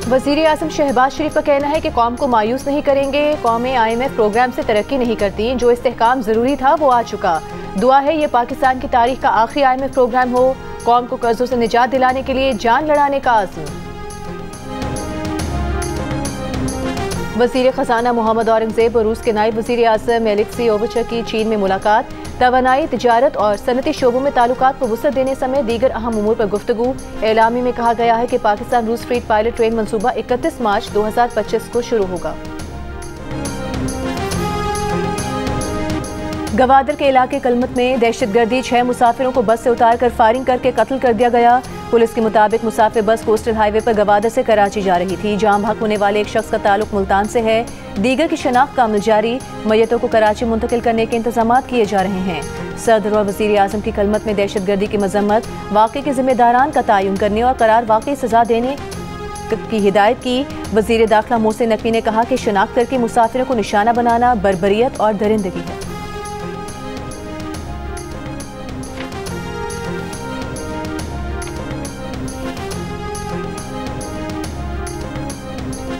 वज़ीर आज़म शहबाज शरीफ का कहना है कि कौम को मायूस नहीं करेंगे। कौमें IMF प्रोग्राम से तरक्की नहीं करती, जो इस्तेहकाम जरूरी था वो आ चुका। दुआ है ये पाकिस्तान की तारीख का आखिरी IMF प्रोग्राम हो। कौम को कर्जों से निजात दिलाने के लिए जान लड़ाने का आज़म। वज़ीर ख़ज़ाना मोहम्मद औरंगज़ेब और रूस के नायब वज़ीर आज़म एलेक्सी ओवचक की चीन में मुलाकात। तवानाई, तिजारत और सनती शोबों में ताल्लुकात को वुसअत देने समेत दीगर अहम उमूर पर गुफ्तगू। एलामी में कहा गया है कि पाकिस्तान रूस फ्रीट पायलट ट्रेन मनसूबा 31 मार्च 2025 को शुरू होगा। गवादर के इलाके कलमत में दहशतगर्दी, 6 मुसाफिरों को बस से उतारकर फायरिंग करके कत्ल कर दिया गया। पुलिस के मुताबिक मुसाफिर बस कोस्टल हाईवे पर गवादर से कराची जा रही थी। जाम भाग होने वाले एक शख्स का ताल्लुक मुल्तान से है। दीगर की शनाख्त का अमल जारी। मैयतों को कराची मुंतकिल करने के इंतजाम किए जा रहे हैं। सदर और वज़ीर आज़म की कलमत में दहशतगर्दी की मजम्मत, वाक़े के जिम्मेदारान का तयन करने और करार वाक़ई सजा देने की हिदायत की। वज़ीर दाखिला मोहसिन नकवी ने कहा कि शनाख्त करके मुसाफिरों को निशाना बनाना बर्बरियत और दरिंदगी है।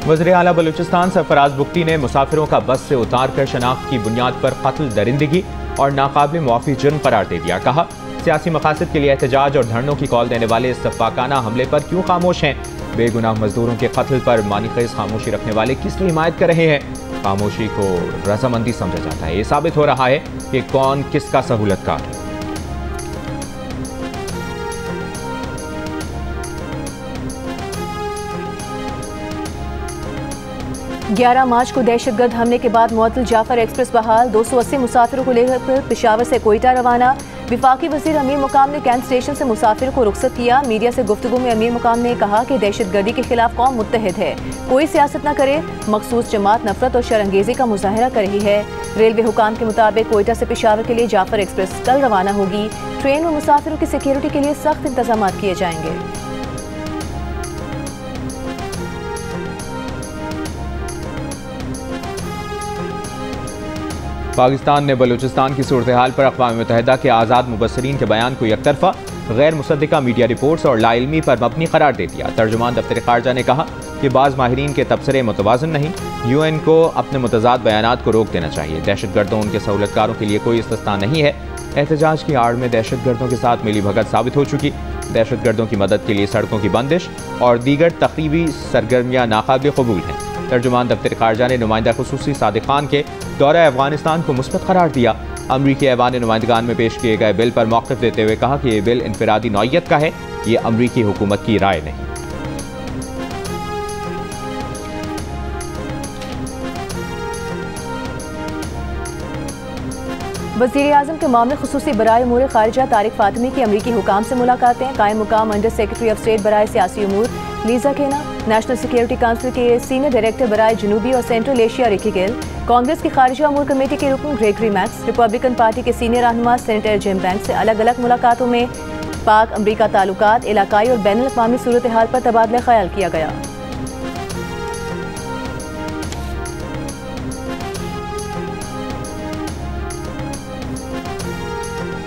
वज़ीर आला बलूचिस्तान सरफराज बुख्ती ने मुसाफिरों का बस से उतार कर शनाख्त की बुनियाद पर कत्ल, दरिंदगी और नाकाबिल मुआफ़ी जुर्म करार दे दिया। कहा, सियासी मकासद के लिए एहतजाज और धरनों की कॉल देने वाले इस सफाकाना हमले पर क्यों खामोश हैं? बेगुनाह मजदूरों के कत्ल पर मानीखेज खामोशी रखने वाले किसकी हिमायत कर रहे हैं? खामोशी को रजामंदी समझा जाता है। ये साबित हो रहा है कि कौन किसका सहूलतकार है। 11 मार्च को दहशतगर्द हमले के बाद मुअत्तल जाफर एक्सप्रेस बहाल। 280 मुसाफिरों को लेकर पेशावर से कोयटा रवाना। विफाकी वज़ीर अमीर मुकाम ने कैंट स्टेशन से मुसाफिरों को रुखसत किया। मीडिया से गुफ्तगू में अमीर मुकाम ने कहा कि दहशतगर्दी के खिलाफ कौम मुत्तहिद है, कोई सियासत न करे। मखसूस जमात नफरत और शरंगेजी का मुजाहरा कर रही है। रेलवे हुकाम के मुताबिक कोयटा से पेशावर के लिए जाफर एक्सप्रेस कल रवाना होगी। ट्रेन में मुसाफिरों की सिक्योरिटी के लिए सख्त इंतजाम किए जाएंगे। पाकिस्तान ने बलूचिस्तान की सूरत हाल पर अक़वाम मुत्तहिदा के आज़ाद मुबस्सरीन के बयान को एकतरफा, गैर मुसद्दिका मीडिया रिपोर्ट्स और लाइल्मी पर मबनी करार दे दिया। तर्जुमान दफ्तर खारजा ने कहा कि बाज़ माहिरीन के तबसरे मुतवाज़िन नहीं, UN को अपने मुतज़ाद बयानात को रोक देना चाहिए। दहशतगर्दों उनके सहूलतकारों के लिए कोई इस्तिस्ना नहीं है। एहतजाज की आड़ में दहशतगर्दों के साथ मिली भगत साबित हो चुकी। दहशतगर्दों की मदद के लिए सड़कों की बंदिश और दीगर तक़रीबी सरगर्मियाँ नाकाबिल क़बूल हैं। तर्जुमान दफ्तर खारजा ने नुमाइंदा खुसूसी सादिक खान के दौरा अफगानिस्तान को मुस्बत करार दिया। अमरीकी ऐवान नुमाइंदगान में पेश किए गए बिल पर मौक़िफ़ देते हुए कहा कि ये बिल इनफरादी नौइयत का है, ये अमरीकी हुकूमत की राय नहीं। वज़ीर आज़म के मामले खुसूसी बराए उमूर खारिजा तारिक फातिमी की अमरीकी हुकाम से मुलाकातें। कायम मुकाम अंडर सेक्रेटरी ऑफ स्टेट बराए सियासी उमूर लीजा केना, नेशनल सिक्योरिटी काउंसिल के सीनियर डायरेक्टर बराए जनूबी और central Asia Ricky Gill, Congress की खारिजा उमूर कमेटी के रुकन ग्रेगरी मैक्स, रिपब्लिकन पार्टी के सीनियर रहनुमा सेनेटर जिम बैंक्स से अलग अलग मुलाकातों में पाक अमरीका ताल्लुकात, इलाकाई और बैनुल अक़वामी सूरत हाल पर तबादला ख्याल किया गया।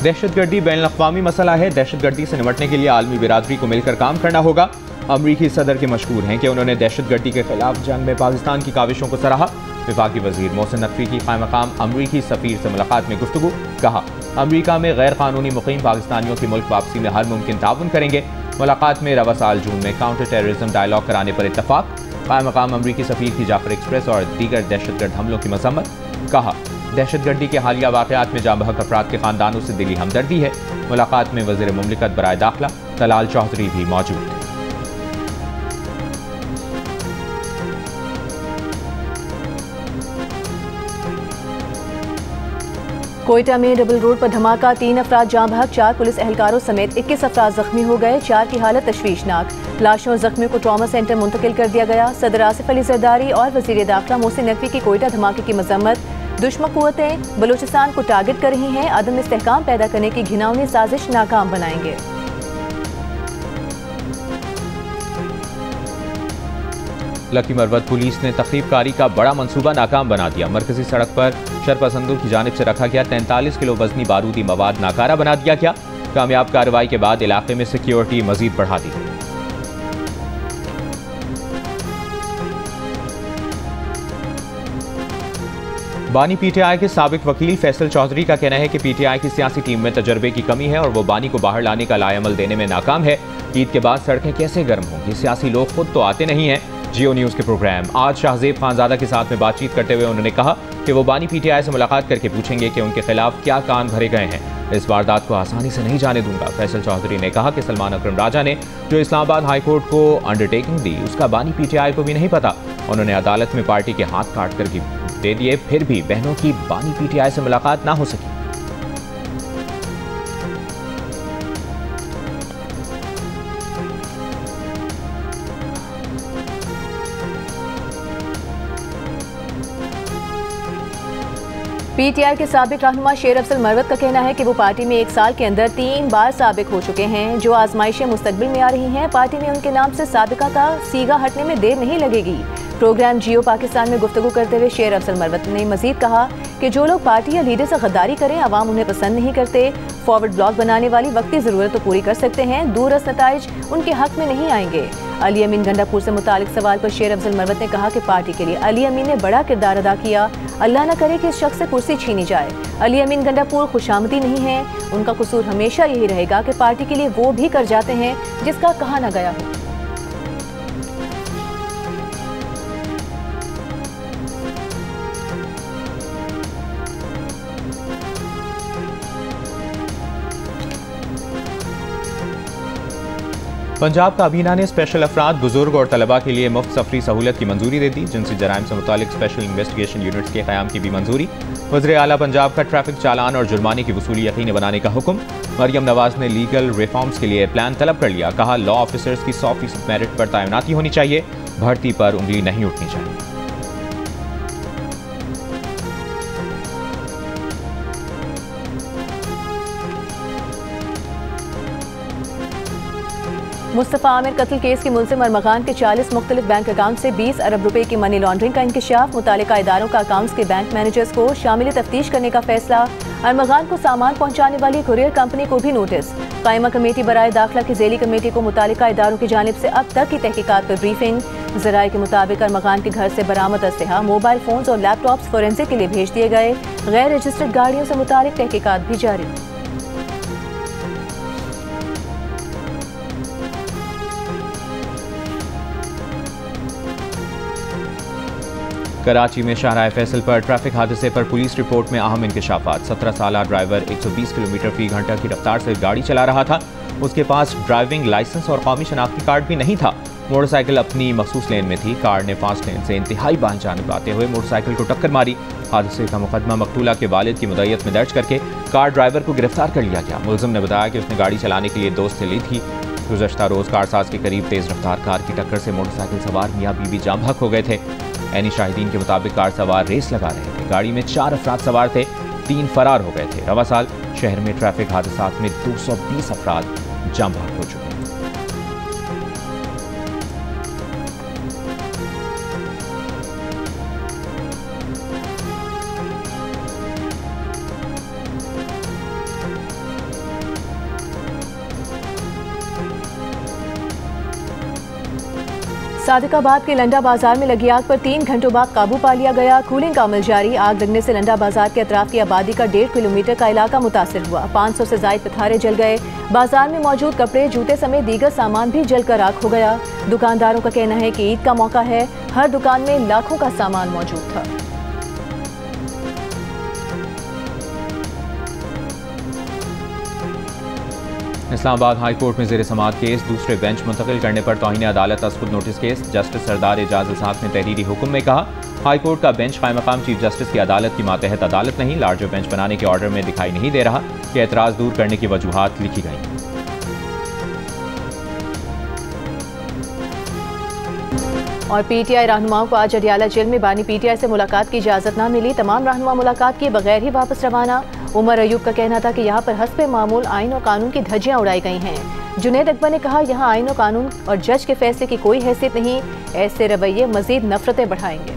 दहशतगर्दी बैनुल अक़वामी मसला है। दहशतगर्दी से निपटने के लिए आलमी बिरादरी को मिलकर काम करना होगा। अमरीकी सदर के मशहूर हैं कि उन्होंने दहशतगर्दी के खिलाफ जंग में पाकिस्तान की काविशों को सराहा। विफाकी वज़ीर मोहसिन नकवी की क़ायम मकाम अमरीकी सफ़ीर से मुलाकात में गुफ्तगू। कहा, अमरीका में गैर कानूनी मुक़ीम पाकिस्तानियों की मुल्क वापसी में हर मुमकिन ताउन करेंगे। मुलाकात में रवा साल जून में काउंटर टेररिज्म डायलॉग कराने पर इत्तफाक। क़ायम मकाम अमरीकी सफ़ीर की जाफर एक्सप्रेस और दीगर दहशतगर्द हमलों की मज़म्मत। कहा, दहशतगर्दी के हालिया वाक़यात में जाँ बहक अफराद के ख़ानदानों से दिली हमदर्दी है। मुलाकात में वज़ीर मुमलिकत बराए दाखिला तलाल चौधरी भी मौजूद थे। कोयटा में डबल रोड पर धमाका, 3 अफराद जाँ बहक, 4 पुलिस एहलकारों समेत 21 अफराद जख्मी हो गए। 4 की हालत तशवीशनाक। लाशों और जख्मियों को ट्रॉमा सेंटर मुंतकिल कर दिया गया। सदर आसिफ अली जरदारी और वज़ीर दाखिला मोहसिन नकवी की कोयटा धमाके की मजम्मत। दुश्मन कुव्वतें बलूचिस्तान को टारगेट कर रही हैं, अदम इस्तेहकाम पैदा करने की घिनौनी साजिश नाकाम बनाएंगे। लकी मरवत पुलिस ने तखरीबकारी का बड़ा मंसूबा नाकाम बना दिया। मरकजी सड़क पर शरपसंदों की जानिब से रखा गया 43 किलो वजनी बारूदी मवाद नाकारा बना दिया गया। कामयाब कार्रवाई के बाद इलाके में सिक्योरिटी मजीद बढ़ा दी गई। बानी पीटीआई के साबिक वकील फैसल चौधरी का कहना है कि पीटीआई की सियासी टीम में तजर्बे की कमी है और वो बानी को बाहर लाने का लाएअमल देने में नाकाम है। ईद के बाद सड़कें कैसे गर्म होंगी, सियासी लोग खुद तो आते नहीं हैं। जियो न्यूज़ के प्रोग्राम आज शाहजेब खानजादा के साथ में बातचीत करते हुए उन्होंने कहा कि वो बानी पीटीआई से मुलाकात करके पूछेंगे कि उनके खिलाफ क्या कान भरे गए हैं। इस वारदात को आसानी से नहीं जाने दूंगा। फैसल चौधरी ने कहा कि सलमान अकरम राजा ने जो इस्लामाबाद हाईकोर्ट को अंडरटेकिंग दी उसका बानी पीटीआई को भी नहीं पता। उन्होंने अदालत में पार्टी के हाथ काट कर दे दिए, फिर भी बहनों की बानी पीटीआई से मुलाकात ना हो सकी। पीटीआई के साबिक रहनुमा शेर अफजल मरवत का कहना है कि वो पार्टी में 1 साल के अंदर 3 बार साबिक हो चुके हैं। जो आजमाइशें मुस्तकबिल में आ रही हैं, पार्टी में उनके नाम से साबिका का सीगा हटने में देर नहीं लगेगी। प्रोग्राम जियो पाकिस्तान में गुफ्तगू करते हुए शेर अफजल मरवत ने मजीद कहा कि जो लोग पार्टी या लीडर से गद्दारी करें, अवाम उन्हें पसंद नहीं करते। फॉरवर्ड ब्लॉक बनाने वाली वक्ती ज़रूरत तो पूरी कर सकते हैं, दूरअस नताइज उनके हक में नहीं आएंगे। अली अमीन गंडापुर से मुतालिक सवाल पर शेर अफजल मरवत ने कहा कि पार्टी के लिए अली अमीन ने बड़ा किरदार अदा किया। अल्लाह न करे कि इस शख्स से कुर्सी छीनी जाए। अली अमीन गंडापुर खुशामदी नहीं है, उनका कसूर हमेशा यही रहेगा कि पार्टी के लिए वो भी कर जाते हैं जिसका कहा न गया हो। पंजाब काबीना ने स्पेशल अफराद, बुजुर्ग और तलबा के लिए मुफ्त सफरी सहूलत की मंजूरी दे दी। जिनसी जराइम से मुतालिक स्पेशल इन्वेस्टिगेशन यूनिट्स के क़याम की भी मंजूरी। वज़ीर आला पंजाब का ट्रैफिक चालान और जुर्माने की वसूली यकीनी बनाने का हुक्म। मरियम नवाज ने लीगल रिफॉर्म्स के लिए प्लान तलब कर लिया। कहा लॉ ऑफिसर्स की 100% मेरिट पर तैनाती होनी चाहिए, भर्ती पर उंगली नहीं उठनी चाहिए। मुस्तफ़ा आमिर कत्ल केस के मुलजिम अरमगान के 40 मुख्तलिफ बैंक अकाउंट से 20 अरब रुपए की मनी लॉन्ड्रिंग का इंकशाफ। मुतालिका इदारों का अकाउंट्स के बैंक मैनेजर्स को शामिल तफ्तीश करने का फैसला। अरमगान को सामान पहुंचाने वाली कुरियर कंपनी को भी नोटिस। कायमा कमेटी बराए दाखिला की ज़ेली कमेटी को मुतालिका इदारों की जानिब से अब तक की तहकीकात पर ब्रीफिंग। ज़राए के मुताबिक अरमगान के घर से बरामद असलहा, मोबाइल फोन्स और लैपटॉप्स फोरेंसिक के लिए भेज दिए गए। गैर रजिस्टर्ड गाड़ियों से मुतालिक तहकीकात भी जारी। कराची में शाहराह फैसल पर ट्रैफिक हादसे पर पुलिस रिपोर्ट में अहम इंकशाफात। 17 साला ड्राइवर 120 किलोमीटर फी घंटा की रफ्तार से गाड़ी चला रहा था। उसके पास ड्राइविंग लाइसेंस और कौमी शनाख्ती कार्ड भी नहीं था। मोटरसाइकिल अपनी मखसूस लेन में थी। कार ने फास्ट लेन से इंतहाई बांझानिब आते हुए मोटरसाइकिल को टक्कर मारी। हादसे का मुकदमा मकतूला के वालिद की मुद्दत में दर्ज करके कार ड्राइवर को गिरफ्तार कर लिया गया। मुलजिम ने बताया कि उसने गाड़ी चलाने के लिए दोस्त से ली थी। गुज़श्ता रोज कारसाज के करीब तेज रफ्तार कार की टक्कर से मोटरसाइकिल सवार मियाँ बीवी जाम बहक हो गए थे। ऐनी शाहिदीन के मुताबिक कार सवार रेस लगा रहे थे। गाड़ी में 4 अफराद सवार थे, 3 फरार हो गए थे। रवा साल शहर में ट्रैफिक हादसात में 220 अफराद जाम बहक हो चुके हैं। सादिकाबाद के लंडा बाजार में लगी आग पर 3 घंटों बाद काबू पा लिया गया। कूलिंग का अमल जारी। आग लगने से लंडा बाजार के अतराफ की आबादी का 1.5 किलोमीटर का इलाका मुतासिर हुआ। 500 से जायद पथारे जल गए। बाजार में मौजूद कपड़े, जूते समेत दीगर सामान भी जलकर राख हो गया। दुकानदारों का कहना है कि ईद का मौका है, हर दुकान में लाखों का सामान मौजूद था। इस्लामाबाद हाई कोर्ट में ज़ेर समाअत केस, दूसरे बेंच मुंतकिल करने पर तौहीन अदालत तस्खुद नोटिस केस। जस्टिस सरदार एजाज इस्हाक ने तहरीरी हुक्म में कहा हाई कोर्ट का बेंच कायम मकाम चीफ जस्टिस की अदालत की मातहत अदालत नहीं। लार्जर बेंच बनाने के ऑर्डर में दिखाई नहीं दे रहा कि एतराज़ दूर करने की वजूहात लिखी गई। और पीटीआई रहनुमाओं को आज अडियाला जेल में बानी पीटीआई से मुलाकात की इजाज़त न मिली। तमाम रहनुमा मुलाकात किए बगैर ही वापस रवाना। उमर अयूब का कहना था कि यहाँ पर हस्बे मामूल आइन और कानून की धज्जियाँ उड़ाई गई हैं। जुनैद अकबर ने कहा यहाँ आइन और कानून और जज के फैसले की कोई हैसियत नहीं, ऐसे रवैये मजीद नफरतें बढ़ाएंगे।